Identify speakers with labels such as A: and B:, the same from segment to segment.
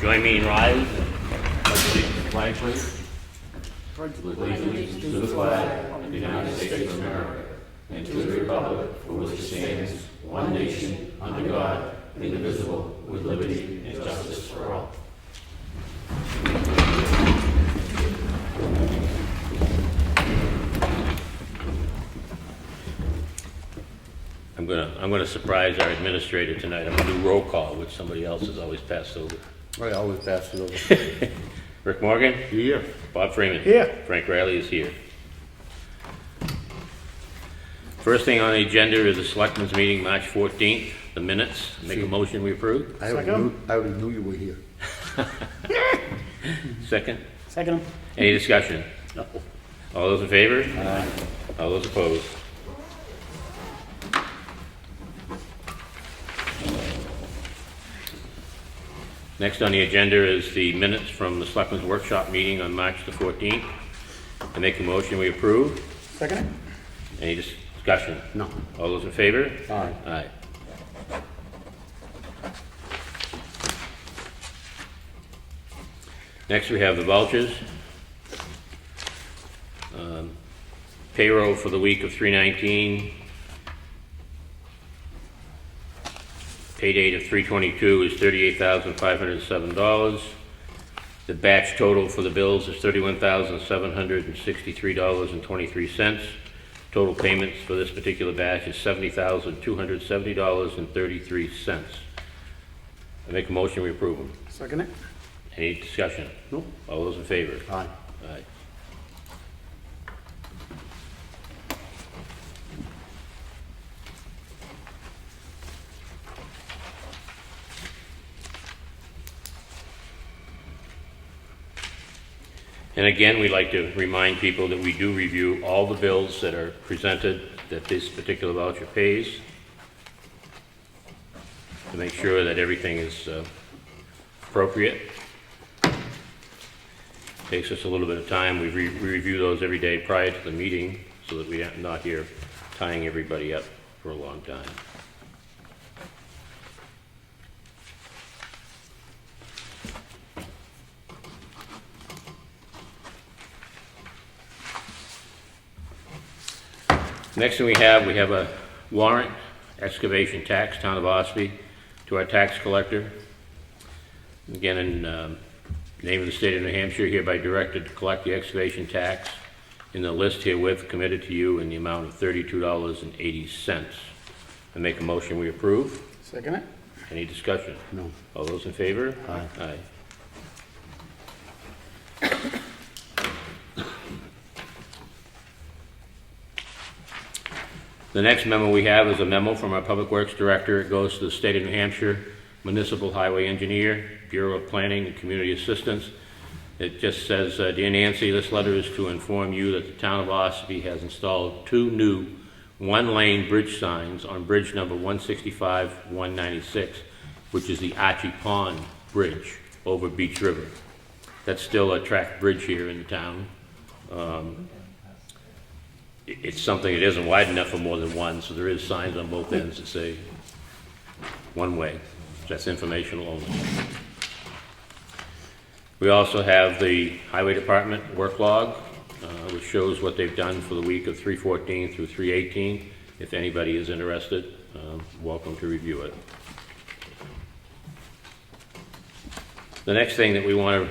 A: Join me in rise. Flag, please. With allegiance to the flag of the United States of America and to the republic for which it stands, one nation, under God, indivisible, with liberty and justice for all. I'm gonna surprise our administrator tonight. I'm gonna do roll call, which somebody else has always passed over.
B: I always pass it over.
A: Rick Morgan?
B: Here.
A: Bob Freeman?
B: Here.
A: Frank Riley is here. First thing on the agenda is the Selectmen's meeting, March 14th, the minutes. Make a motion we approve.
B: I already knew you were here.
A: Second?
C: Second.
A: Any discussion?
C: No.
A: All those in favor?
B: Aye.
A: All those opposed? Next on the agenda is the minutes from the Selectmen's workshop meeting on March the 14th. I make a motion we approve.
C: Second.
A: Any discussion?
B: No.
A: All those in favor?
B: Aye.
A: Aye. Next we have the vouchers. Payroll for the week of 3/19. Pay date of 3/22 is $38,507. The batch total for the bills is $31,763.23. Total payments for this particular batch is $70,270.33. I make a motion we approve them.
C: Second it.
A: Any discussion?
C: No.
A: All those in favor?
B: Aye.
A: Aye. And again, we'd like to remind people that we do review all the bills that are presented that this particular voucher pays to make sure that everything is appropriate. Takes us a little bit of time. We review those every day prior to the meeting so that we're not here tying everybody up for a long time. Next thing we have a warrant, excavation tax, Town of Ossipee, to our tax collector. Again, in name of the state of New Hampshire, hereby directed to collect the excavation tax in the list herewith committed to you in the amount of $32.80. I make a motion we approve.
C: Second it.
A: Any discussion?
B: No.
A: All those in favor?
B: Aye.
A: Aye. The next memo we have is a memo from our Public Works Director. It goes to the State of New Hampshire Municipal Highway Engineer, Bureau of Planning and Community Assistance. It just says, Dear Nancy, this letter is to inform you that the Town of Ossipee has installed 2 new one-lane bridge signs on bridge number 165-196, which is the Archie Pond Bridge over Beach River. That's still a track bridge here in the town. It's something that isn't wide enough for more than one, so there is signs on both ends that say one way. That's informational only. We also have the Highway Department work log, which shows what they've done for the week of 3/14 through 3/18. If anybody is interested, welcome to review it. The next thing that we want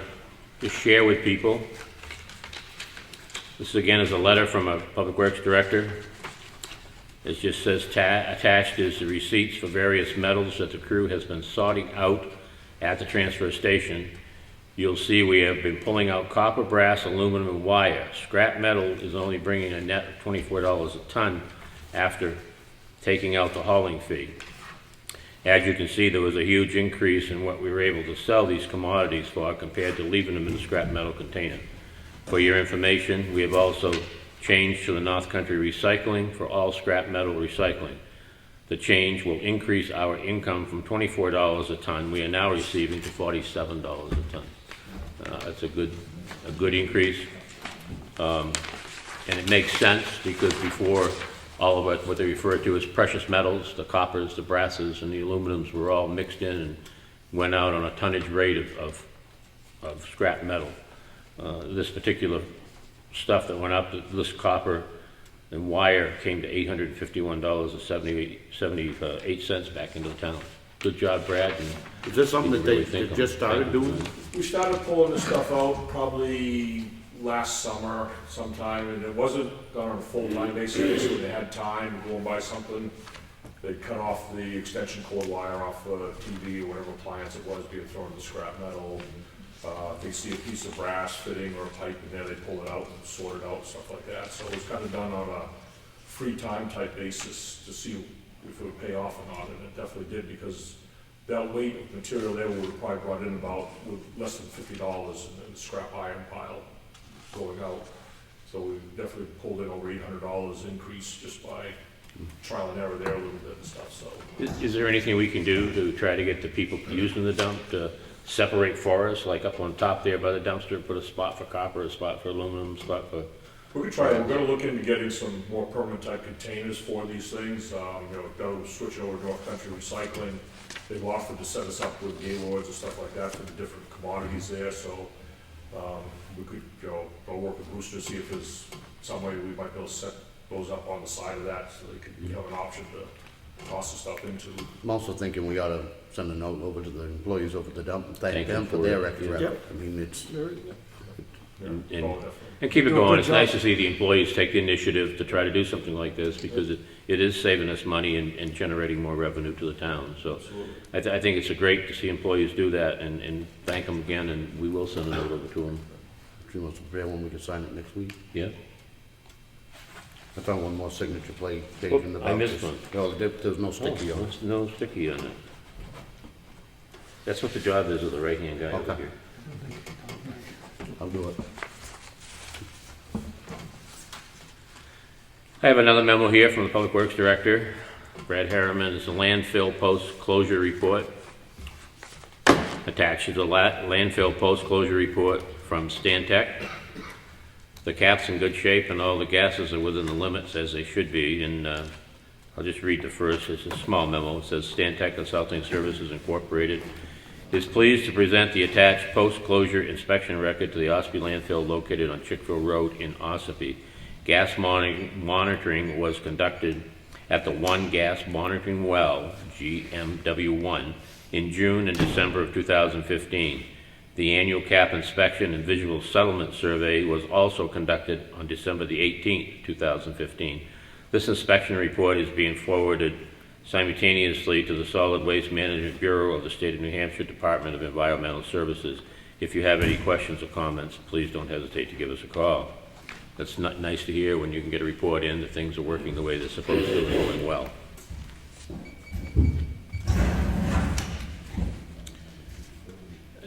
A: to share with people, this again is a letter from a Public Works Director. It just says attached is the receipts for various metals that the crew has been sorting out at the transfer station. You'll see we have been pulling out copper, brass, aluminum, and wire. Scrap metal is only bringing a net of $24 a ton after taking out the hauling fee. As you can see, there was a huge increase in what we were able to sell these commodities for compared to leaving them in the scrap metal container. For your information, we have also changed to the North Country Recycling for all scrap metal recycling. The change will increase our income from $24 a ton. We are now receiving to $47 a ton. That's a good increase, and it makes sense because before all of what they refer to as precious metals, the coppers, the brasses, and the aluminums were all mixed in and went out on a tonnage rate of scrap metal. This particular stuff that went up, this copper and wire, came to $851.78 back into the town. Good job, Brad. And
B: Is this something that
A: really
B: they
A: thank them.
B: just started
A: Thank
B: doing?
A: them.
C: We started pulling this stuff out probably last summer sometime, and it wasn't done on a full-time basis, so they had time to go and buy something. They cut off the extension cord wire off the TV or whatever appliance it was being thrown into scrap metal. They see a piece of brass fitting or a pipe in there, they pull it out and sort it out, stuff like that. So it was kind of done on a free time type basis to see if it would pay off or not, and it definitely did, because that weight of material there would have probably brought in about with less than $50 in the scrap iron pile going out. So we definitely pulled in over $800 increase just by trial and error there a little bit and stuff, so.
A: Is there anything we can do to try to get the people using the dump to separate for us, like up on top there by the dumpster, put a spot for copper, a spot for aluminum, a spot for...
C: We could try, we're gonna look into getting some more permanent type containers for these things, go switch over to North Country Recycling. They've offered to set us up with gaylords and stuff like that for the different commodities there, so, we could, go work with Brewster, see if there's some way we might be able to set those up on the side of that, so they could have an option to toss the stuff into.
B: I'm also thinking we ought to send a note over to the employees over at the dump and thank
A: Thank
B: them
A: them
B: for
A: for
B: their
A: it.
B: extra
C: Yep.
B: effort. I mean, it's,
C: Yeah,
A: And-
C: definitely.
A: And keep it
D: Do a
A: going.
D: good
A: It's nice
D: job.
A: to see the employees take the initiative to try to do something like this, because it is saving us money and generating more revenue to the town. So
C: Absolutely.
A: I think it's great to see employees do that, and thank them again, and we will send a note over to them.
B: she wants to prepare one, we can sign it next week.
A: Yeah?
B: I found one more signature page in the
A: Oh, I missed
B: vouchers.
A: one.
B: No, there's no sticky on it.
A: There's no sticky on it. That's what the job is of the right-hand guy over
B: Okay.
A: here.
B: I'll do it.
A: I have another memo here from the Public Works Director, Brad Harriman. It's a landfill post-closure report. Attached to the landfill post-closure report from Stantec. The cap's in good shape and all the gases are within the limits as they should be. And I'll just read the first. It's a small memo. It says Stantec Consulting Services Incorporated is pleased to present the attached post-closure inspection record to the Ossipee landfill located on Chickville Road in Ossipee. Gas monitoring was conducted at the One Gas Monitoring Well, GMW1, in June and December of 2015. The annual cap inspection and visual settlement survey was also conducted on December the 18th, 2015. This inspection report is being forwarded simultaneously to the Solid Waste Management Bureau of the State of New Hampshire Department of Environmental Services. If you have any questions or comments, please don't hesitate to give us a call. That's not nice to hear when you can get a report in that things are working the way they're supposed to and going well.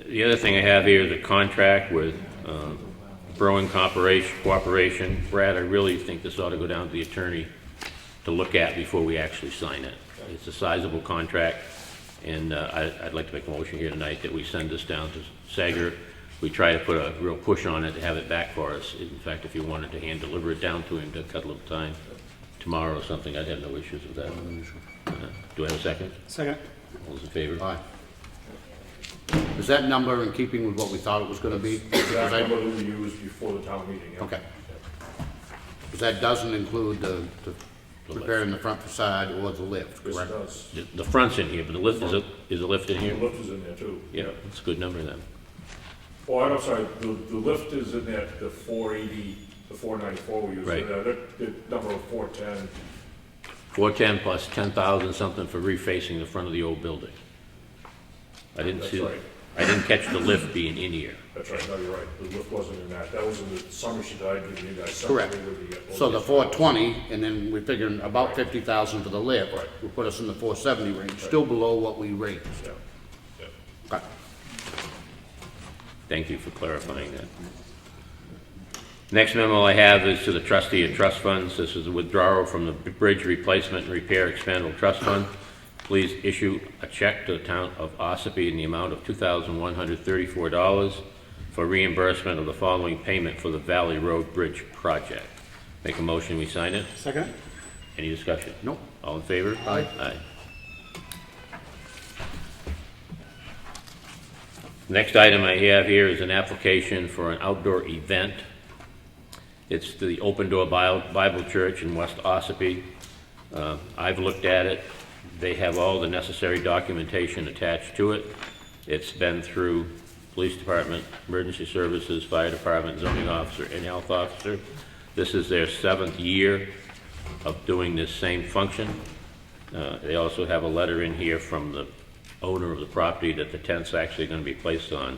A: The other thing I have here is a contract with Berwin Cooperation. Brad, I really think this ought to go down to the attorney to look at before we actually sign it. It's a sizable contract, and I'd like to make a motion here tonight that we send this down to Sager. We try to put a real push on it to have it back for us. In fact, if you wanted to hand deliver it down to him to cut a little time tomorrow or something, I'd have no issues with that. Do I have a second?
D: Second.
A: All those in favor?
B: Aye. Is that number in keeping with what we thought it was gonna be?
C: Exact
B: Because I-
C: number that we used before the town meeting, yeah.
B: Okay. Because that doesn't include the repairing the front facade or the lift,
C: Yes, it
B: correct?
C: does.
A: The front's in here, but the lift, is a lift in
C: The
A: here?
C: lift is in there too.
A: Yeah, it's a good number then.
C: Oh, I'm sorry, the lift is in there, the 480, the 494 we used.
A: Right.
C: The number of 410,
A: 410 plus 10,000 something for refacing the front of the old building. I didn't
C: That's
A: see,
C: right.
A: I didn't catch the lift being in here.
C: that's right, no, you're right, the lift wasn't in that, that was in the summer sheet that I'd given you guys.
B: Correct.
C: separately with the-
B: So the 420, and then we're figuring about 50,000 for the lift,
C: Right.
B: will put us in the 470 range, still below what we raised.
C: Yeah, yeah.
B: Okay.
A: Thank you for clarifying that. Next memo I have is to the trustee of trust funds. This is a withdrawal from the Bridge Replacement and Repair Expendable Trust Fund. Please issue a check to the town of Ossipee in the amount of $2,134 for reimbursement of the following payment for the Valley Road Bridge project. Make a motion, we sign it.
D: Second.
A: Any discussion?
B: Nope.
A: All in favor?
B: Aye.
A: Aye. Next item I have here is an application for an outdoor event. It's the Open Door Bible Church in West Ossipee. I've looked at it. They have all the necessary documentation attached to it. It's been through police department, emergency services, fire department, zoning officer, and health officer. This is their 7th year of doing this same function. They also have a letter in here from the owner of the property that the tent's actually going to be placed on.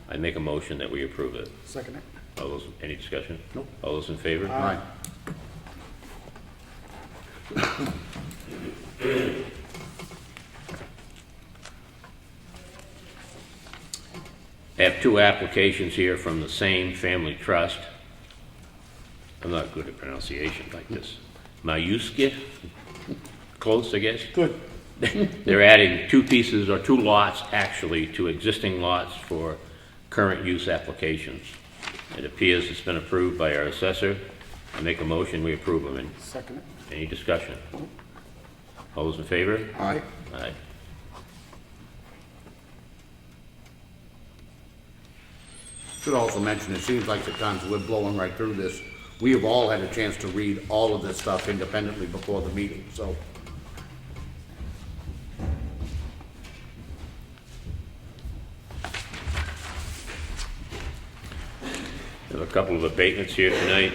A: I make a motion that we approve it.
D: Second it.
A: All those, any discussion?
D: Nope.
A: All those in favor?
B: Aye.
A: I have 2 applications here from the same family trust. I'm not good at pronunciation like this. Mayuskit? Close, I guess.
D: Good.
A: They're adding 2 pieces or 2 lots actually to existing lots for current use applications. It appears it's been approved by our assessor. I make a motion, we approve them.
D: Second it.
A: Any discussion? All those in favor?
B: Aye.
A: Aye.
B: Should also mention, it seems like the times we're blowing right through this, we have all had a chance to read all of this stuff independently before the meeting, so.
A: There are a couple of abatements here tonight.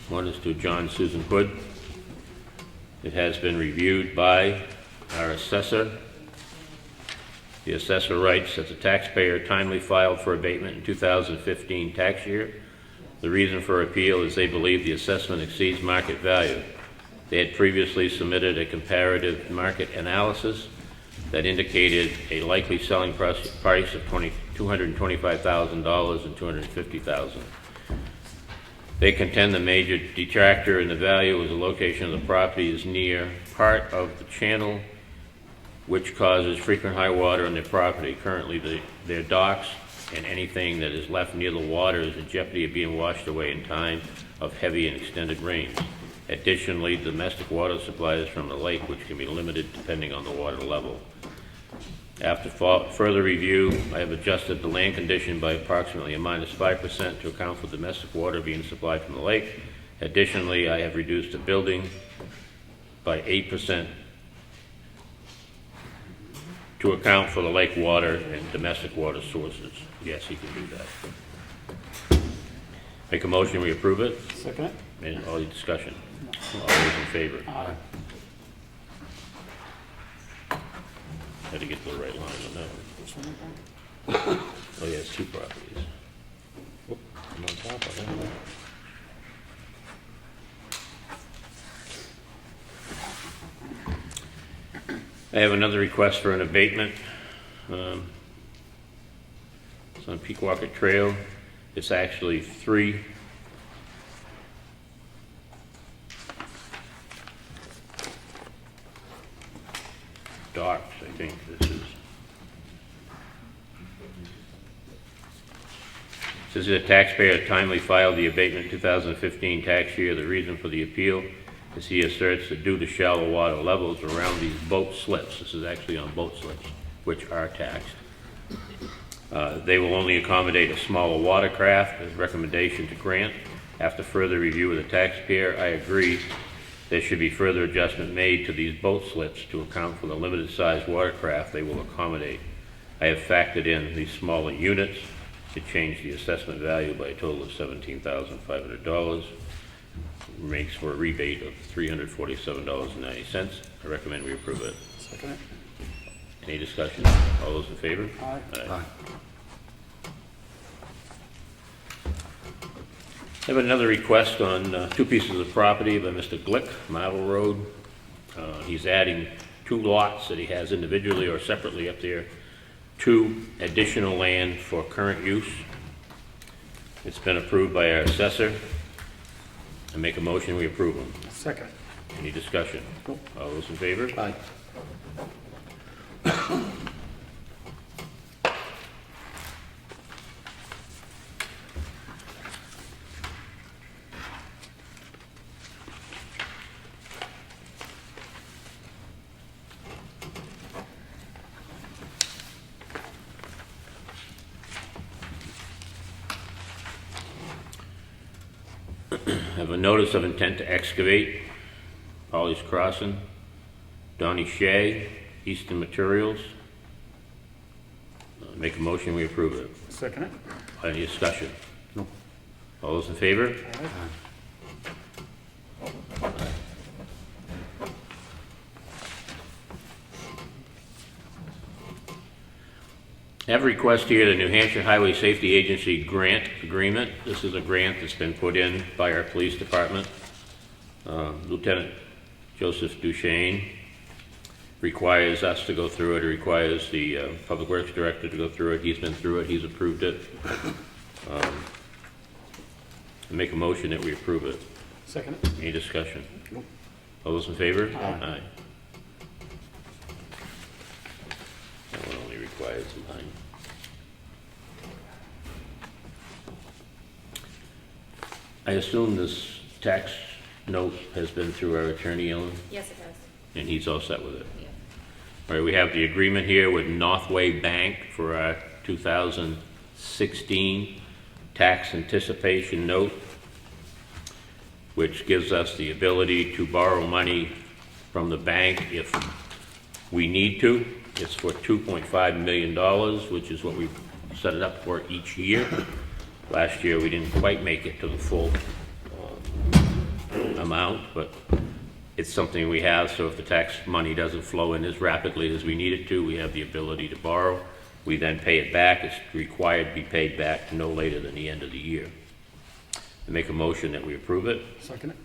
A: One is to John Susan Hood. It has been reviewed by our assessor. The assessor writes that the taxpayer timely filed for abatement in 2015 tax year. The reason for appeal is they believe the assessment exceeds market value. They had previously submitted a comparative market analysis that indicated a likely selling price of $225,000 and $250,000. They contend the major detractor in the value is the location of the property is near part of the channel which causes frequent high water on their property. Currently, their docks and anything that is left near the water is in jeopardy of being washed away in time of heavy and extended rains. Additionally, domestic water supply is from the lake, which can be limited depending on the water level. After further review, I have adjusted the land condition by approximately a -5% to account for domestic water being supplied from the lake. Additionally, I have reduced the building by 8% to account for the lake water and domestic water sources. Yes, he can do that. Make a motion, we approve it.
D: Second it.
A: And all the discussion. All those in favor?
D: Aye.
A: Had to get to the right line on that one.
D: Which one?
A: Oh, yeah, it's 2 properties. Whoop, I'm on top of that. I have another request for an abatement. It's on Pequawket Trail. It's actually 3. Docks, I think this is. Says the taxpayer timely filed the abatement 2015 tax year. The reason for the appeal is he asserts that due to shallow water levels around these boat slips, this is actually on boat slips, which are taxed, they will only accommodate a smaller watercraft. His recommendation to grant. After further review of the taxpayer, I agree there should be further adjustment made to these boat slips to account for the limited size watercraft they will accommodate. I have factored in these smaller units to change the assessment value by a total of $17,500. Makes for a rebate of $347.90. I recommend we approve it.
D: Second it.
A: Any discussion? All those in favor?
D: Aye.
B: Aye.
A: I have another request on 2 pieces of property by Mr. Glick, Marble Road. He's adding 2 lots that he has individually or separately up there to additional land for current use. It's been approved by our assessor. I make a motion, we approve them.
D: Second.
A: Any discussion?
D: Nope.
A: All those in favor?
B: Aye.
A: have a notice of intent to excavate, Polly's Crossing, Donnie Shea, Eastern Materials. Make a motion, we approve it.
D: Second it.
A: Any discussion?
B: No.
A: All those in favor? I have a request here, the New Hampshire Highway Safety Agency grant agreement. This is a grant that's been put in by our police department. Lieutenant Joseph Duchesne requires us to go through it. It requires the Public Works Director to go through it. He's been through it. He's approved it. I make a motion that we approve it.
D: Second it.
A: Any discussion?
B: Nope.
A: All those in favor?
D: Aye.
A: That one only requires mine. I assume this tax note has been through our attorney, Ellen,
E: Yes, it does.
A: and he's all set with it.
E: Yeah.
A: All right, we have the agreement here with Northway Bank for our 2016 tax anticipation note, which gives us the ability to borrow money from the bank if we need to. It's for $2.5 million, which is what we set it up for each year. Last year, we didn't quite make it to the full amount, but it's something we have, so if the tax money doesn't flow in as rapidly as we need it to, we have the ability to borrow. We then pay it back. It's required to be paid back no later than the end of the year. I make a motion that we approve it.
D: Second it.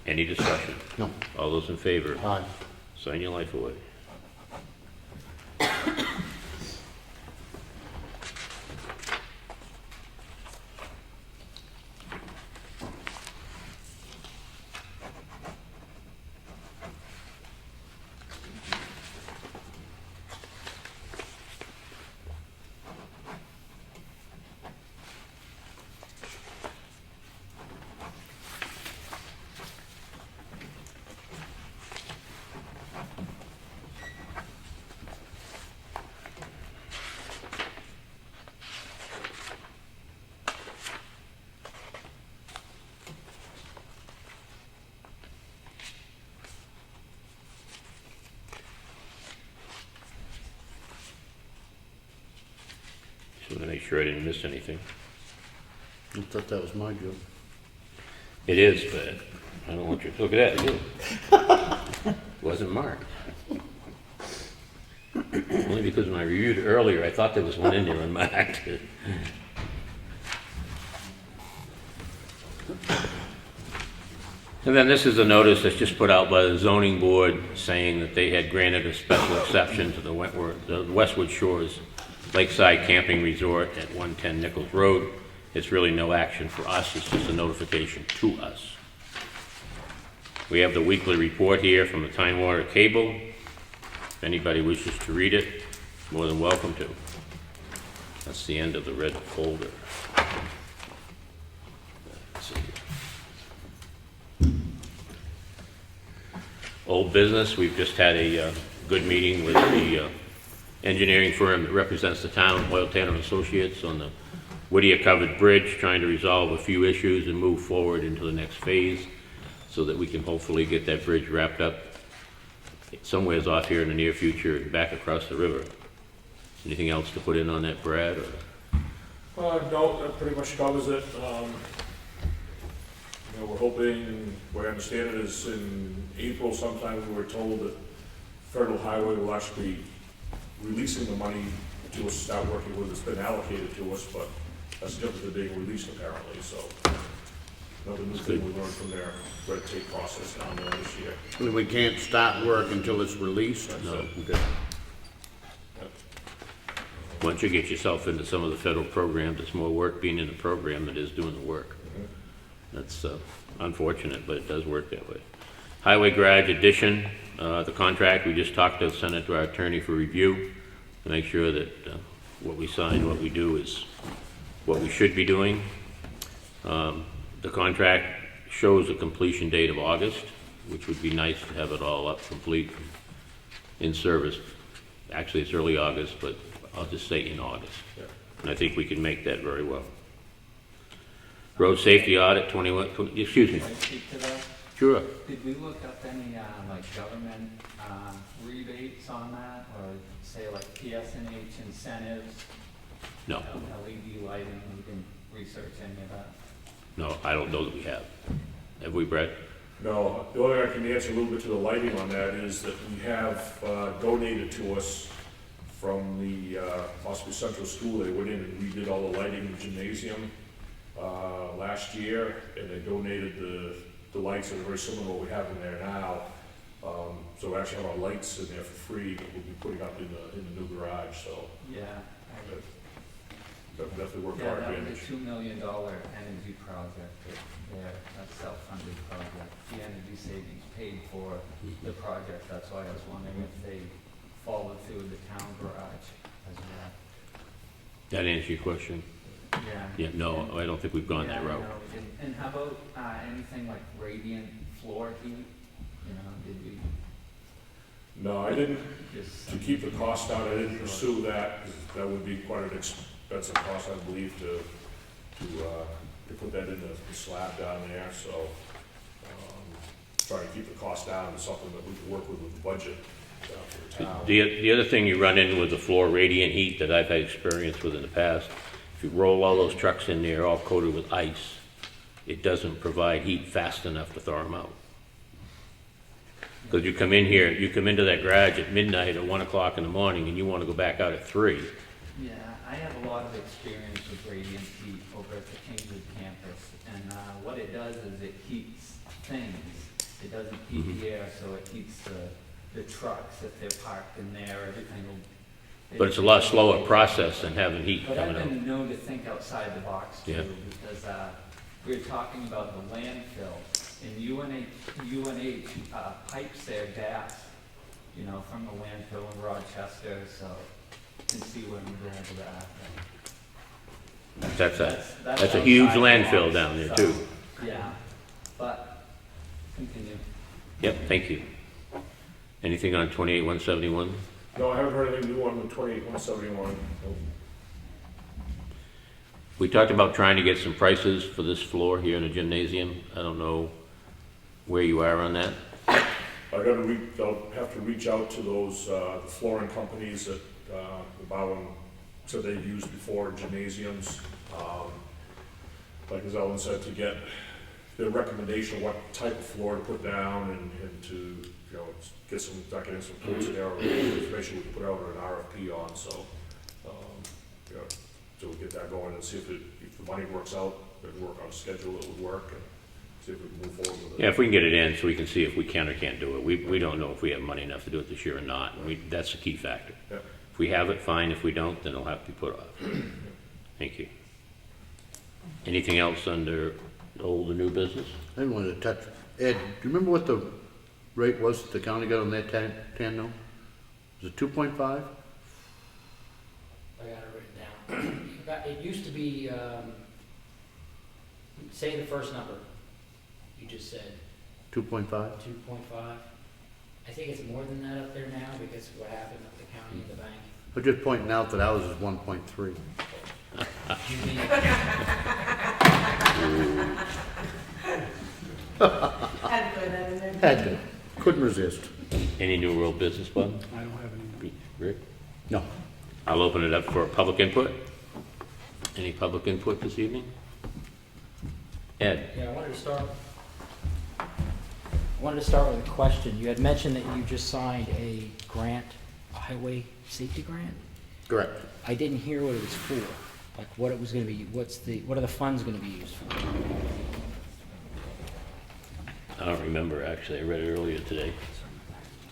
A: Any discussion?
B: No.
A: All those in favor?
B: Aye.
A: Sign your life away. Just want to make sure I didn't miss anything.
B: I thought that was my job.
A: It is, but I don't want you to look at that, it wasn't marked. Only because when I reviewed it earlier, I thought there was one in there unmarked. And then this is a notice that's just put out by the zoning board saying that they had granted a special exception to the Westwood Shores Lakeside Camping Resort at 110 Nichols Road. It's really no action for us, it's just a notification to us. We have the weekly report here from the Tyne Cable. If anybody wishes to read it, more than welcome to. That's the end of the red folder. Let's see. Old business, we've just had a good meeting with the engineering firm that represents the town, Oil Tanner Associates, on the Whittier Covered Bridge, trying to resolve a few issues and move forward into the next phase so that we can hopefully get that bridge wrapped up somewheres off here in the near future and back across the river. Anything else to put in on that, Brad? Or?
C: No, that pretty much covers it. We're hoping, the way I understand it is in April sometime, we were told that Federal Highway will actually be releasing the money to us, start working with, it's been allocated to us, but that's different than being released apparently, so. Another new thing we learned from their red tape process down there this year.
B: We can't start work until it's released?
C: That's
A: No.
C: it.
B: Okay.
C: Yep.
A: Once you get yourself into some of the federal programs, it's more work being in the program than it is doing the work. That's unfortunate, but it does work that way. Highway garage addition, the contract, we just talked to, sent it to our attorney for review to make sure that what we sign, what we do is what we should be doing. The contract shows a completion date of August, which would be nice to have it all up, complete, in service. Actually, it's early August, but I'll just say in August.
C: Yeah.
A: And I think we can make that very well. Road safety audit, 21, excuse me.
D: Can I speak to that?
A: Sure.
D: Did we look up any, like, government, rebates on that, or say like PSNH incentives?
A: No,
D: LED lighting, we didn't research any of that?
A: no, I don't know that we have. Have we, Brett?
C: No, the only thing I can answer a little bit to the lighting on that is that we have donated to us from the Ossipee Central School. They went in and redid all the lighting in the gymnasium last year, and they donated the lights that are very similar to what we have in there now. So we actually have our lights in there for free that we'll be putting up in the new garage, so
D: Yeah.
C: that definitely worked
D: Yeah,
C: our
D: that was
C: advantage.
D: a $2 million energy project there, a self-funded project. The energy savings paid for the project, that's why I was wondering if they followed through the town garage as well.
A: That answer your question?
D: Yeah.
A: Yeah, no, I don't think we've gone that
D: Yeah,
A: route.
D: no, we didn't. And how about anything like radiant floor heat? You know, did we
C: No, I didn't,
D: just?
C: to keep the cost down, I didn't pursue that, 'cause that would be quite an expensive cost, I believe, to put that in the slab down there, so, trying to keep the cost down is something that we can work with the budget for the town.
A: The other thing you run into with the floor radiant heat that I've had experience with in the past, if you roll all those trucks in there all coated with ice, it doesn't provide heat fast enough to thaw them out. Because you come in here, you come into that garage at midnight or 1 o'clock in the morning and you want to go back out at 3.
D: Yeah, I have a lot of experience with radiant heat over at the Kingswood campus, and what it does is it heats things. It doesn't heat the air, so it heats the trucks if they're parked in there. Everything will.
A: But it's a lot slower process than having heat
D: But I've
A: coming out.
D: been known to think outside the box too,
A: Yeah.
D: because we were talking about the landfill, and UNH pipes their gas, you know, from the landfill in Rochester, so you can see when we go over that.
A: That's a huge
D: outside the
A: landfill
D: box,
A: down there
D: so,
A: too.
D: Yeah, but continue.
A: Yep, thank you. Anything on 28-171?
C: No, I haven't heard anything new on the 28-171.
A: We talked about trying to get some prices for this floor here in the gymnasium. I don't know where you are on that.
C: I'll have to reach out to those the flooring companies that the Bowen said they've used before in gymnasiums. Like as Ellen said, to get their recommendation of what type of floor to put down and to, you know, get some, start getting some quotes there, or information we can put out an RFP on, so, you know, so we'll get that going and see if the money works out, and work on a schedule that would work, and see if we can move forward with it.
A: Yeah, if we can get it in so we can see if we can or can't do it. We don't know if we have money enough to do it this year or not. That's the key factor.
C: Yeah.
A: If we have it, fine. If we don't, then it'll have to be put off. Thank you. Anything else under old or new business?
B: I didn't want to touch, Ed, do you remember what the rate was that the county got on their tan note? Was it 2.5?
E: I got it written down. It used to be, say the first number you just said,
B: 2.5?
E: 2.5. I think it's more than that up there now because of what happened with the county and the bank.
B: I'm just pointing out that ours is 1.3.
E: You mean,
B: Had to, couldn't resist.
A: Any new world business, Bob?
F: I don't have any.
A: Rick?
B: No.
A: I'll open it up for public input. Any public input this evening? Ed?
E: yeah, I wanted to start with a question. You had mentioned that you just signed a grant, a highway safety grant?
B: Correct.
E: I didn't hear what it was for, like what it was gonna be, what are the funds gonna be used for?
A: I don't remember, actually. I read it earlier today.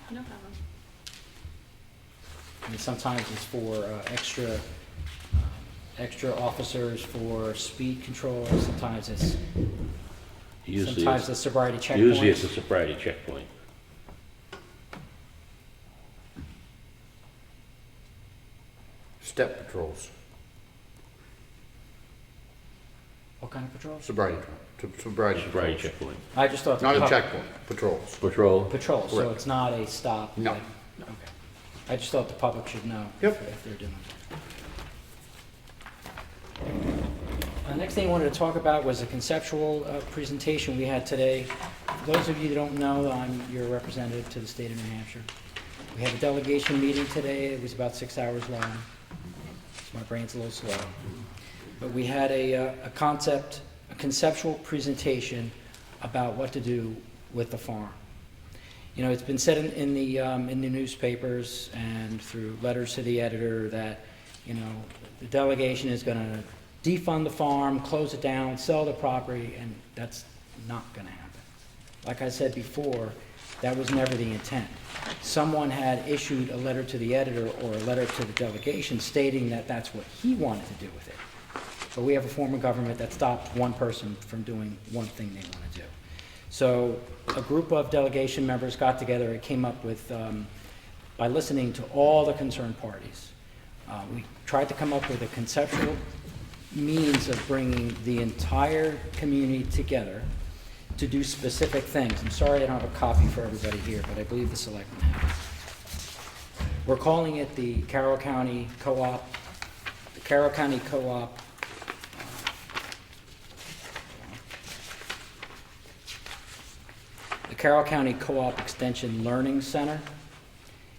G: No problem.
E: I mean, sometimes it's for extra officers for speed control, sometimes it's sobriety checkpoints.
A: Usually it's a sobriety checkpoint.
B: Step patrols,
E: What kind of patrols?
B: sobriety
A: Sobriety
B: patrols.
A: checkpoint.
E: I just thought. the
B: Not a
E: pub-
B: checkpoint, patrols.
A: Patrol.
E: Patrol, so
B: Correct.
E: it's not a stop?
B: No.
E: like- Okay. I just thought the public should know.
B: Yep.
E: If they're doing it. And next thing I wanted to talk about was a conceptual presentation we had today. For those of you that don't know, I'm your representative to the state of New Hampshire. We had a delegation meeting today. It was about 6 hours long. My brain's a little slow. But we had a conceptual presentation about what to do with the farm. You know, it's been said in the newspapers and through letters to the editor that, you know, the delegation is going to defund the farm, close it down, sell the property, and that's not going to happen. Like I said before, that was never the intent. Someone had issued a letter to the editor or a letter to the delegation stating that that's what he wanted to do with it. But we have a form of government that stopped one person from doing one thing they want to do. So a group of delegation members got together and came up with, by listening to all the concerned parties, we tried to come up with a conceptual means of bringing the entire community together to do specific things. I'm sorry I don't have a copy for everybody here, but I believe the selectmen have it. We're calling it the Carroll County Co-op, the Carroll County Co-op the Carroll County Co-op Extension Learning Center.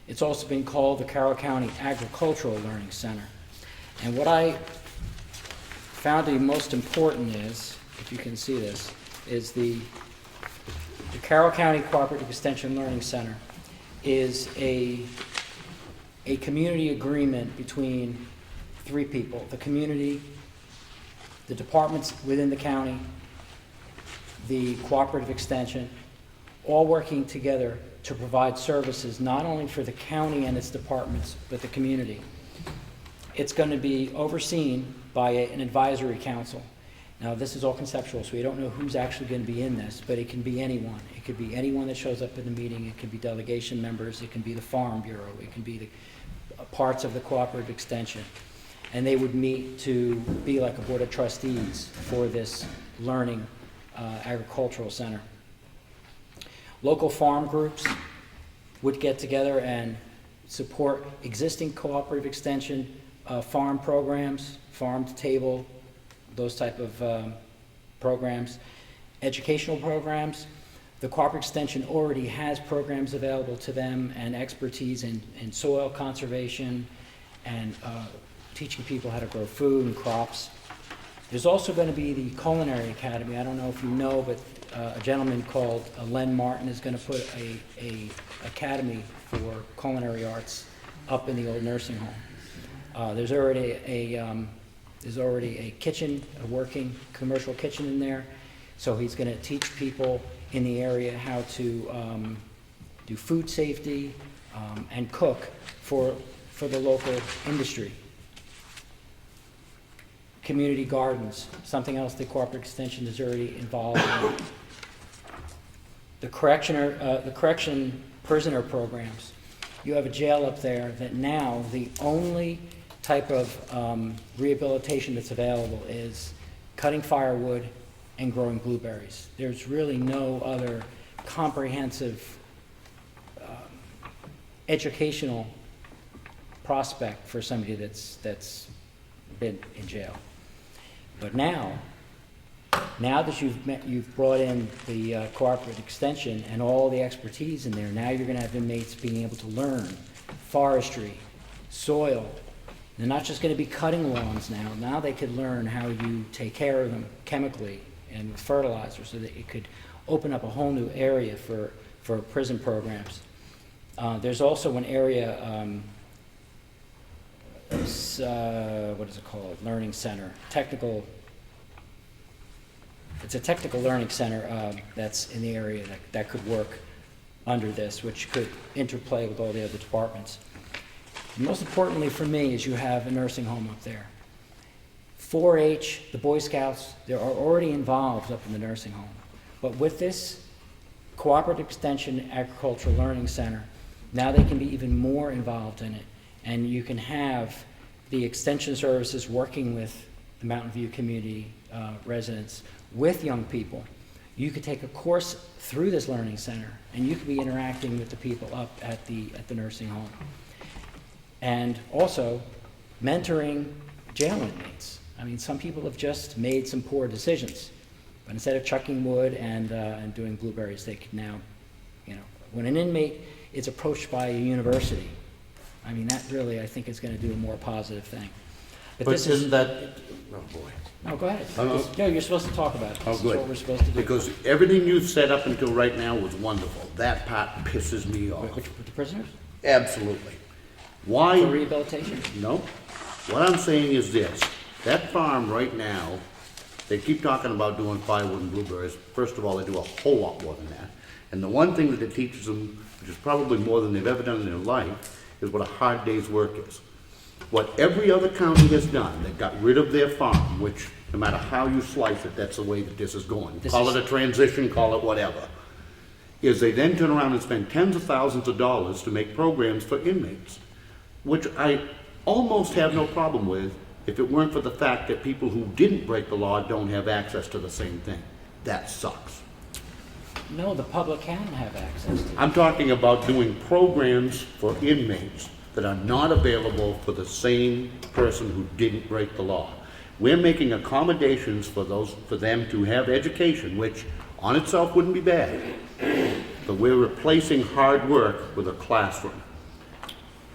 E: It's also been called the Carroll County Agricultural Learning Center. And what I found to be most important is, if you can see this, is the Carroll County Cooperative Extension Learning Center is a community agreement between three people: the community, the departments within the county, the cooperative extension, all working together to provide services not only for the county and its departments, but the community. It's going to be overseen by an advisory council. Now, this is all conceptual, so we don't know who's actually going to be in this, but it can be anyone. It could be anyone that shows up in the meeting. It could be delegation members. It can be the Farm Bureau. It can be the parts of the cooperative extension. And they would meet to be like a board of trustees for this learning agricultural center. Local farm groups would get together and support existing cooperative extension farm programs, farm to table, those type of programs, educational programs. The cooperative extension already has programs available to them and expertise in soil conservation and teaching people how to grow food and crops. There's also going to be the Culinary Academy. I don't know if you know, but a gentleman called Len Martin is going to put a academy for culinary arts up in the old nursing home. There's already a kitchen, a working commercial kitchen in there. So he's going to teach people in the area how to do food safety and cook for the local industry. Community gardens, something else the cooperative extension is already involved in. The correction prisoner programs. You have a jail up there that now the only type of rehabilitation that's available is cutting firewood and growing blueberries. There's really no other comprehensive educational prospect for somebody that's been in jail. But now that you've brought in the cooperative extension and all the expertise in there, now you're going to have inmates being able to learn forestry, soil. They're not just going to be cutting lawns now. Now they could learn how you take care of them chemically and with fertilizer, so that it could open up a whole new area for prison programs. There's also an area, what is it called? Learning center, it's a technical learning center that's in the area that could work under this, which could interplay with all the other departments. Most importantly for me is you have a nursing home up there. 4-H, the Boy Scouts, they are already involved up in the nursing home. But with this Cooperative Extension Agricultural Learning Center, now they can be even more involved in it. And you can have the extension services working with the Mountain View community residents, with young people. You could take a course through this learning center, and you could be interacting with the people up at the nursing home. And also mentoring jail inmates. I mean, some people have just made some poor decisions. But instead of chucking wood and doing blueberries, they can now, you know, when an inmate is approached by a university, I mean, that really, I think, is going to do a more positive thing.
B: But
E: this is,
B: isn't that, oh boy.
E: no, go ahead.
B: Oh, no.
E: No, you're supposed to talk about it.
B: Oh,
E: This is
B: good.
E: what we're supposed to do.
B: Because everything you've said up until right now was wonderful. That part pisses me off.
E: With the prisoners?
B: Absolutely.
E: For
B: Why?
E: rehabilitation?
B: No. What I'm saying is this, that farm right now, they keep talking about doing firewood and blueberries. First of all, they do a whole lot more than that. And the one thing that it teaches them, which is probably more than they've ever done in their life, is what a hard day's work is. What every other county has done, they got rid of their farm, which no matter how you slice it, that's the way that this is going. Call it a transition, call it whatever. Is they then turn around and spend tens of thousands of dollars to make programs for inmates, which I almost have no problem with if it weren't for the fact that people who didn't break the law don't have access to the same thing. That sucks.
E: No, the public can have access to it.
B: I'm talking about doing programs for inmates that are not available for the same person who didn't break the law. We're making accommodations for them to have education, which on itself wouldn't be bad. But we're replacing hard work with a classroom.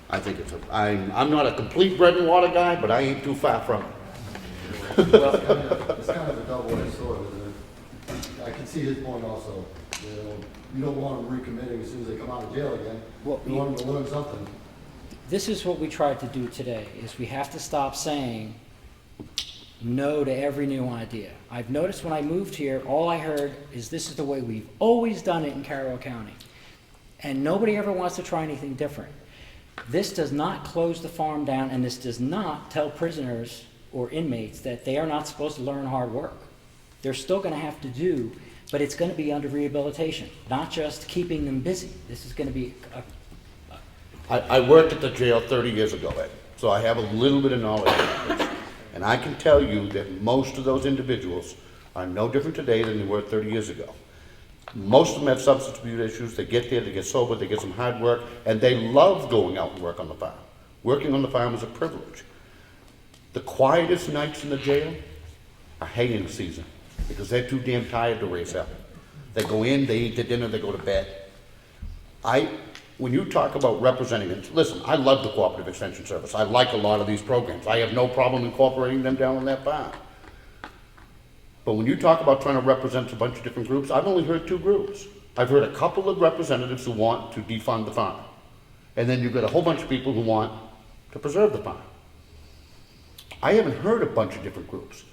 B: I think I'm not a complete bread and water guy, but I ain't too far from it.
F: It's kind of a double-edged sword, isn't it? I can see his point also. You know, you don't want them recommitting as soon as they come out of jail again.
E: Well,
F: You want them to learn something.
E: This is what we tried to do today, is we have to stop saying no to every new idea. I've noticed when I moved here, all I heard is this is the way we've always done it in Carroll County. And nobody ever wants to try anything different. This does not close the farm down, and this does not tell prisoners or inmates that they are not supposed to learn hard work. They're still going to have to do, but it's going to be under rehabilitation, not just keeping them busy. This is going to be
B: I worked at the jail 30 years ago, Ed, so I have a little bit of knowledge of this. And I can tell you that most of those individuals are no different today than they were 30 years ago. Most of them have substance abuse issues. They get there, they get sober, they get some hard work, and they love going out and work on the farm. Working on the farm is a privilege. The quietest nights in the jail are haying season, because they're too damn tired to race up. They go in, they eat their dinner, they go to bed. When you talk about representing it, listen, I love the Cooperative Extension Service. I like a lot of these programs. I have no problem incorporating them down on that farm. But when you talk about trying to represent a bunch of different groups, I've only heard two groups. I've heard a couple of representatives who want to defund the farm. And then you've got a whole bunch of people who want to preserve the farm. I haven't heard a bunch of different groups.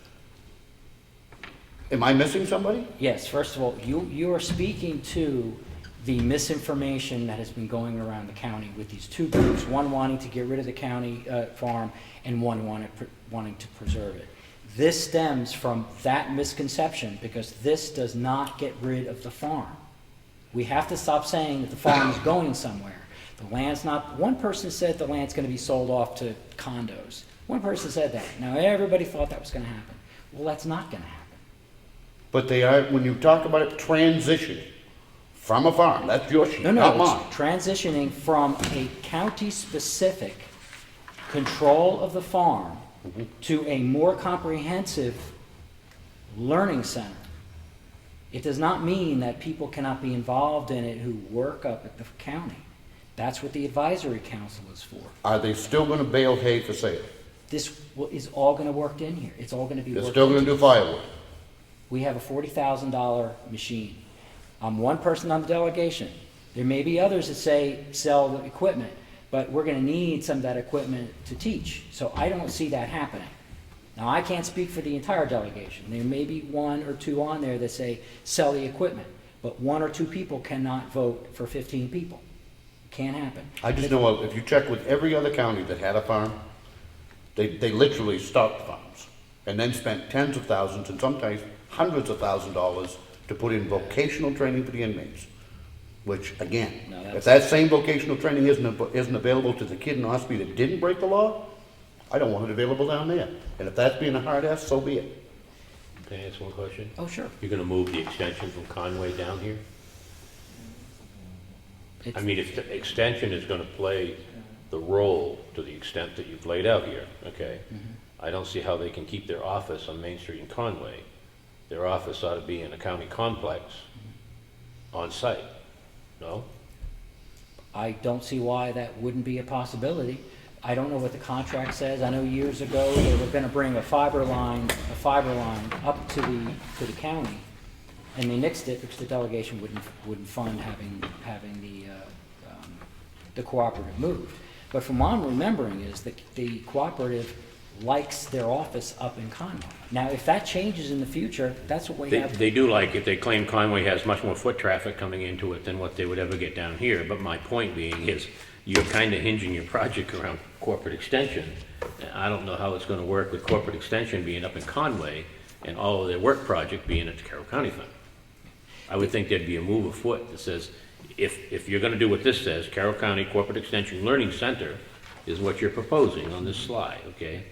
B: Am I missing somebody?
E: Yes, first of all, you are speaking to the misinformation that has been going around the county with these two groups, one wanting to get rid of the county farm and one wanting to preserve it. This stems from that misconception, because this does not get rid of the farm. We have to stop saying that the farm is going somewhere. The land's not, one person said the land's going to be sold off to condos. One person said that. Now everybody thought that was going to happen. Well, that's not going to happen.
B: But they are, when you talk about it transitioning from a farm, that's your sheet,
E: No,
B: not
E: no,
B: mine.
E: it's transitioning from a county-specific control of the farm to a more comprehensive learning center. It does not mean that people cannot be involved in it who work up at the county. That's what the advisory council is for.
B: Are they still gonna bale hay for sale?
E: This is all going to work in here. It's all going to be
B: They're
E: worked
B: still gonna
E: into
B: do firewood?
E: We have a $40,000 machine. I'm one person on the delegation. There may be others that say sell the equipment, but we're going to need some of that equipment to teach. So I don't see that happening. Now, I can't speak for the entire delegation. There may be one or two on there that say sell the equipment, but one or two people cannot vote for 15 people. It can't happen.
B: I just know if you check with every other county that had a farm, they literally stopped farms and then spent tens of thousands and sometimes hundreds of thousands of dollars to put in vocational training for the inmates. Which, again,
E: No,
B: if that same vocational training isn't available to the kid in Ossipee that didn't break the law, I don't want it available down there. And if that's being a hard ass, so be it.
A: Can I ask one question?
E: Oh, sure.
A: You're gonna move the extension from Conway down here? I mean, if the extension is gonna play the role to the extent that you've laid out here, okay? I don't see how they can keep their office on Main Street in Conway. Their office ought to be in a county complex on site, no?
E: I don't see why that wouldn't be a possibility. I don't know what the contract says. I know years ago they were gonna bring a fiber line up to the county, and they nixed it because the delegation wouldn't fund having the cooperative moved. But from what I'm remembering is that the cooperative likes their office up in Conway. Now, if that changes in the future, that's what we have.
A: They do like it. They claim Conway has much more foot traffic coming into it than what they would ever get down here. But my point being is, you're kind of hinging your project around corporate extension. I don't know how it's going to work with corporate extension being up in Conway and all of their work project being at the Carroll County Fund. I would think there'd be a move afoot that says, if you're going to do what this says, Carroll County Corporate Extension Learning Center is what you're proposing on this slide, okay?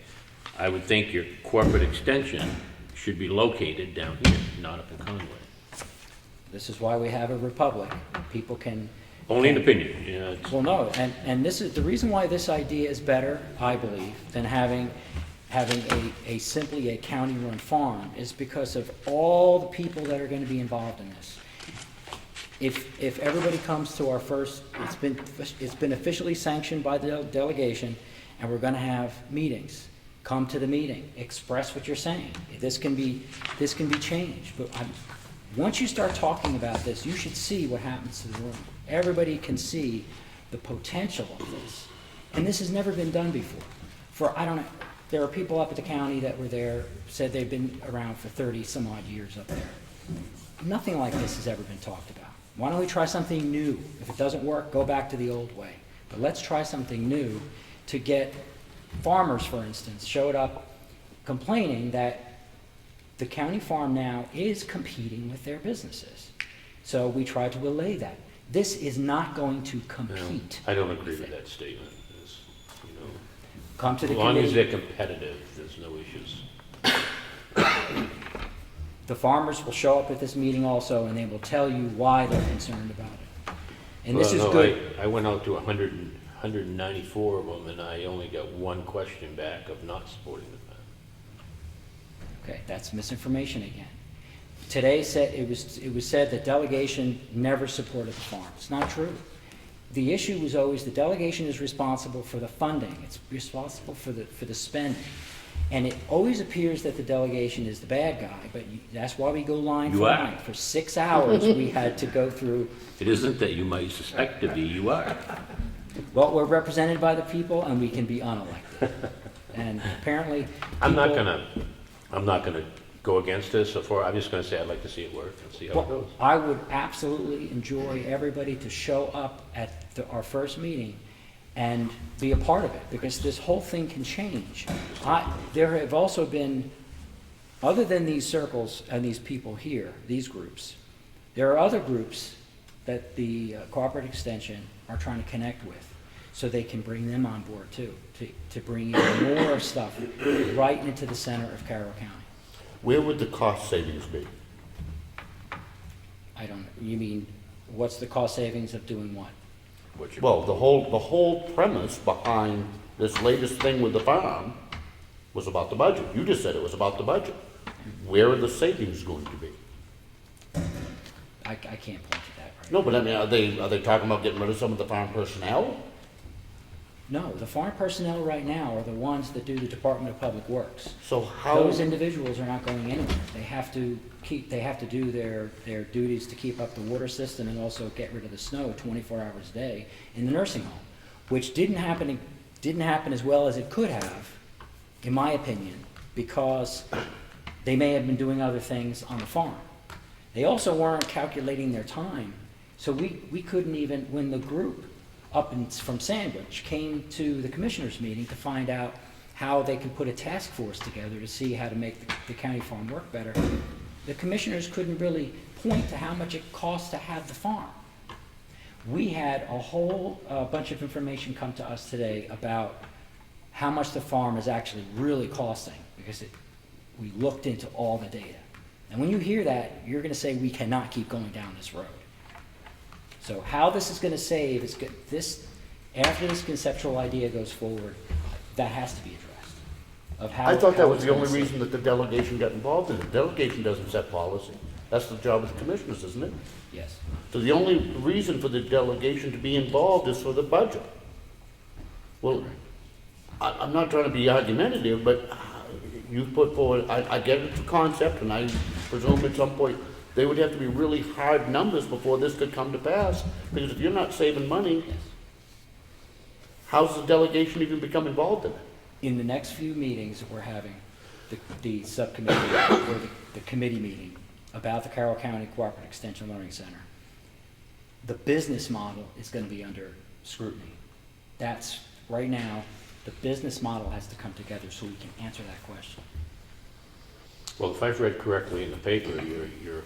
A: I would think your corporate extension should be located down here, not up in Conway.
E: This is why we have a republic. People can.
A: Only an opinion, you know.
E: Well, no, and this is the reason why this idea is better, I believe, than having simply a county-run farm is because of all the people that are going to be involved in this. If everybody comes to our first, it's been officially sanctioned by the delegation, and we're going to have meetings. Come to the meeting, express what you're saying. This can be changed, but once you start talking about this, you should see what happens to the room. Everybody can see the potential of this, and this has never been done before. I don't know, there are people up at the county that were there, said they've been around for 30 some odd years up there. Nothing like this has ever been talked about. Why don't we try something new? If it doesn't work, go back to the old way. But let's try something new to get farmers, for instance, showed up complaining that the county farm now is competing with their businesses. So we tried to allay that. This is not going to compete.
A: I don't agree with that statement. You know,
E: Come to the
A: as long as
E: committee.
A: they're competitive, there's no issues.
E: The farmers will show up at this meeting also, and they will tell you why they're concerned about it. And this is
A: Well, no,
E: good.
A: I went out to 194 of them, and I only got one question back of not supporting the plan.
E: Okay, that's misinformation again. Today said, it was said that delegation never supported the farm. It's not true. The issue was always the delegation is responsible for the funding. It's responsible for the spending. And it always appears that the delegation is the bad guy, but that's why we go line for line. For 6 hours, we had to go through.
A: It isn't that you might suspect to be, you are.
E: Well, we're represented by the people, and we can be unelected. And apparently,
A: I'm not
E: people-
A: gonna go against this, I'm just gonna say I'd like to see it work and see how it goes.
E: I would absolutely enjoy everybody to show up at our first meeting and be a part of it, because this whole thing can change. There have also been, other than these circles and these people here, these groups, there are other groups that the Cooperative Extension are trying to connect with, so they can bring them on board too, to bring in more stuff right into the center of Carroll County.
B: Where would the cost savings be?
E: I don't, you mean, what's the cost savings of doing what?
B: Well, the whole premise behind this latest thing with the farm was about the budget. You just said it was about the budget. Where are the savings going to be?
E: I can't point to that right
B: No, but I mean, are they talking about getting rid of some of the farm personnel?
E: No, the farm personnel right now are the ones that do the Department of Public Works.
B: So how?
E: Those individuals are not going anywhere. They have to do their duties to keep up the water system and also get rid of the snow 24 hours a day in the nursing home, which didn't happen as well as it could have, in my opinion, because they may have been doing other things on the farm. They also weren't calculating their time, so we couldn't even, when the group from Sandwich came to the commissioners meeting to find out how they could put a task force together to see how to make the county farm work better, the commissioners couldn't really point to how much it costs to have the farm. We had a whole bunch of information come to us today about how much the farm is actually really costing, because we looked into all the data. And when you hear that, you're going to say we cannot keep going down this road. So how this is going to save is after this conceptual idea goes forward, that has to be addressed. of how.
B: I thought that
E: how
B: was
E: it's
B: the only
E: gonna sit.
B: reason that the delegation got involved in it. The delegation doesn't set policy. That's the job of the commissioners, isn't it?
E: Yes.
B: So the only reason for the delegation to be involved is for the budget. Well, I'm not trying to be argumentative, but you put forward, I get it's a concept, and I presume at some point, they would have to be really hard numbers before this could come to pass, because if you're not saving money,
E: Yes.
B: how's the delegation even become involved in it?
E: In the next few meetings that we're having, the subcommittee, or the committee meeting about the Carroll County Cooperative Extension Learning Center, the business model is gonna be under scrutiny. That's, right now, the business model has to come together so we can answer that question.
A: Well, if I've read correctly in the paper, your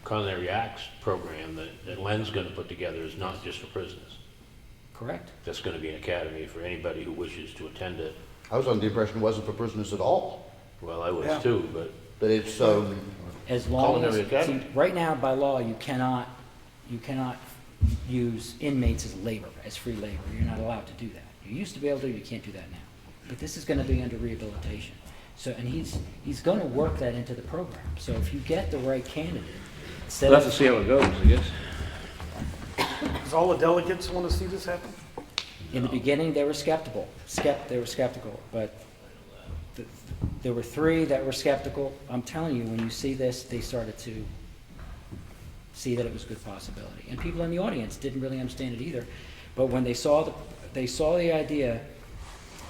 A: culinary acts program that Len's gonna put together is not just for prisoners.
E: Correct?
A: That's gonna be an academy for anybody who wishes to attend it.
B: I was under the impression it wasn't for prisoners at all,
A: Well, I was too, but
B: that it's,
E: As long as,
B: Culinary academy.
E: see, right now, by law, you cannot use inmates as labor, as free labor. You're not allowed to do that. You used to be able to, you can't do that now. But this is gonna be under rehabilitation. So, and he's gonna work that into the program. So if you get the right candidate, instead
A: we'll have to
E: of,
A: see how it goes, I guess.
G: Does all the delegates want to see this happen?
E: in the beginning, they were skeptical, but there were 3 that were skeptical. I'm telling you, when you see this, they started to see that it was a good possibility. And people in the audience didn't really understand it either. But when they saw the idea,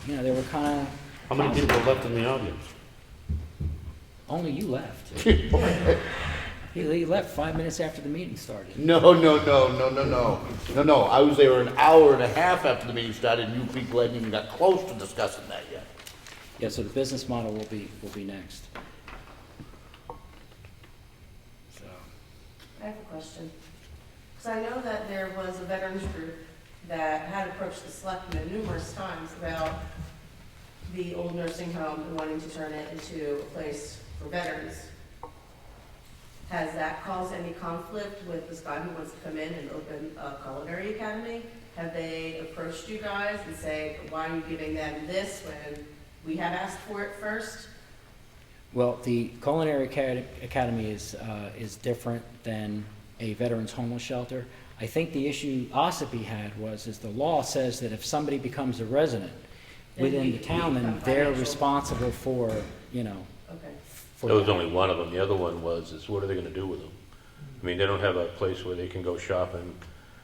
E: you know, they were kind of.
B: how many people are left in the audience?
E: Only you left. He left 5 minutes after the meeting started.
B: No. I was there an hour and a half after the meeting started, and you people hadn't even got close to discussing that yet.
E: Yeah, so the business model will be next. So,
H: I have a question. Because I know that there was a veterans group that had approached the selectmen numerous times about the old nursing home and wanting to turn it into a place for veterans. Has that caused any conflict with this guy who wants to come in and open a culinary academy? Have they approached you guys and say, why are you giving them this when we have asked for it first?
E: well, the Culinary Academy is different than a veterans homeless shelter. I think the issue Ossipee had is the law says that if somebody becomes a resident
H: Then
E: within
H: we-
E: the
H: we
E: town, then
H: become
E: they're
H: financial.
E: responsible for, you know,
H: Okay.
E: for
A: There was
E: that.
A: only one of them. The other one is what are they gonna do with them? I mean, they don't have a place where they can go shopping.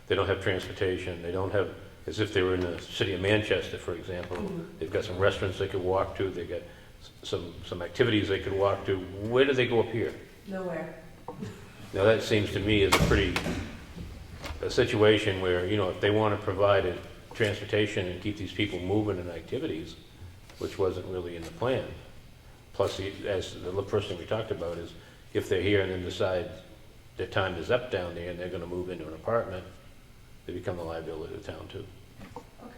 A: They don't have transportation. They don't have, as if they were in the city of Manchester, for example. They've got some restaurants they could walk to. They've got some activities they could walk to. Where do they go up here?
H: Nowhere.
A: Now, that seems to me is a situation where, you know, if they want to provide transportation and keep these people moving and activities, which wasn't really in the plan. Plus, as the first thing we talked about is, if they're here and then decide their time is up down there and they're gonna move into an apartment, they become the liability of the town too.
H: Okay.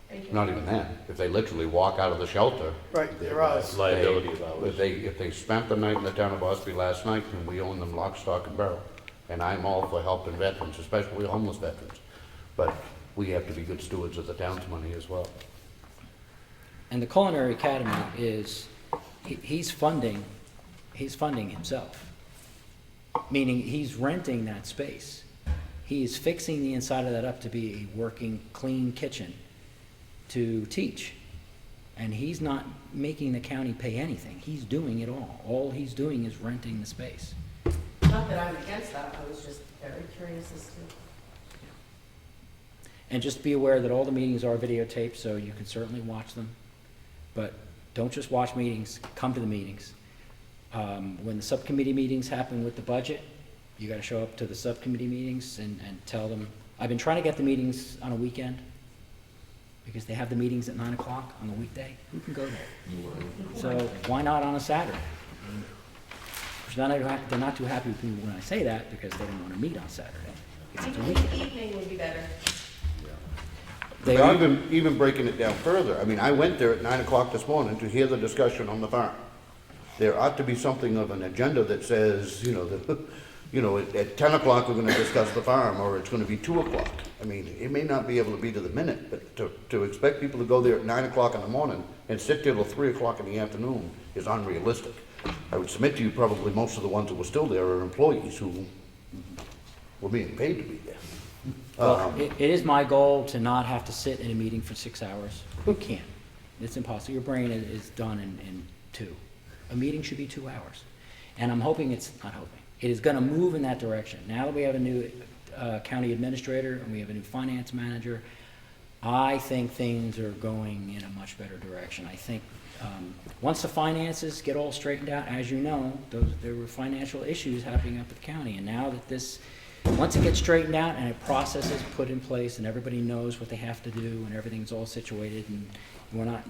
H: Thank you.
B: Not even that. If they literally walk out of the shelter.
G: Right, there are.
A: Liability of ours.
B: If they spent the night in the town of Ossipee last night, and we own them lock, stock, and barrel. And I'm all for helping veterans, especially homeless veterans. But we have to be good stewards of the town's money as well.
E: And the Culinary Academy is, he's funding himself. Meaning he's renting that space. He is fixing the inside of that up to be a working, clean kitchen to teach. And he's not making the county pay anything. He's doing it all. All he's doing is renting the space.
H: Not that I'm against that, I was just very curious as to.
E: And just be aware that all the meetings are videotaped, so you can certainly watch them. But don't just watch meetings, come to the meetings. When the subcommittee meetings happen with the budget, you gotta show up to the subcommittee meetings and tell them. I've been trying to get the meetings on a weekend, because they have the meetings at 9 o'clock on the weekday. Who can go there? So why not on a Saturday? They're not too happy with me when I say that, because they don't wanna meet on Saturday. It's a weekend.
H: Evening would be better.
E: They
B: But
E: are,
B: even breaking it down further, I mean, I went there at 9 o'clock this morning to hear the discussion on the farm. There ought to be something of an agenda that says, you know, you know, at 10 o'clock, we're gonna discuss the farm, or it's gonna be 2 o'clock. I mean, it may not be able to be to the minute, but to expect people to go there at 9 o'clock in the morning and sit there till 3 o'clock in the afternoon is unrealistic. I would submit to you, probably most of the ones that were still there are employees who were being paid to be there.
E: Well, it is my goal to not have to sit in a meeting for 6 hours. You can't. It's impossible. Your brain is done in 2. A meeting should be 2 hours. And I'm hoping not hoping, it is gonna move in that direction. Now that we have a new county administrator and we have a new finance manager, I think things are going in a much better direction. I think once the finances get all straightened out, as you know, there were financial issues happening up at the county. And now that once it gets straightened out and a process is put in place and everybody knows what they have to do and everything's all situated and we're not,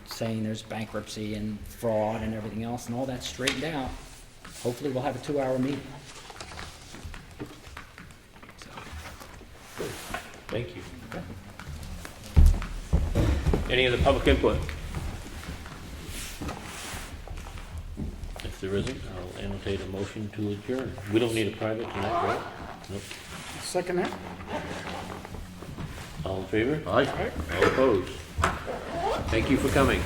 E: saying there's bankruptcy and fraud and everything else and all that's straightened out, hopefully we'll have a 2-hour meeting. So,
A: Thank you. Any other public input? If there isn't, I'll annotate a motion to adjourn. We don't need a private tonight, right? Nope.
G: Second that?
A: All in favor?
B: Aye.
A: All opposed? Thank you for coming.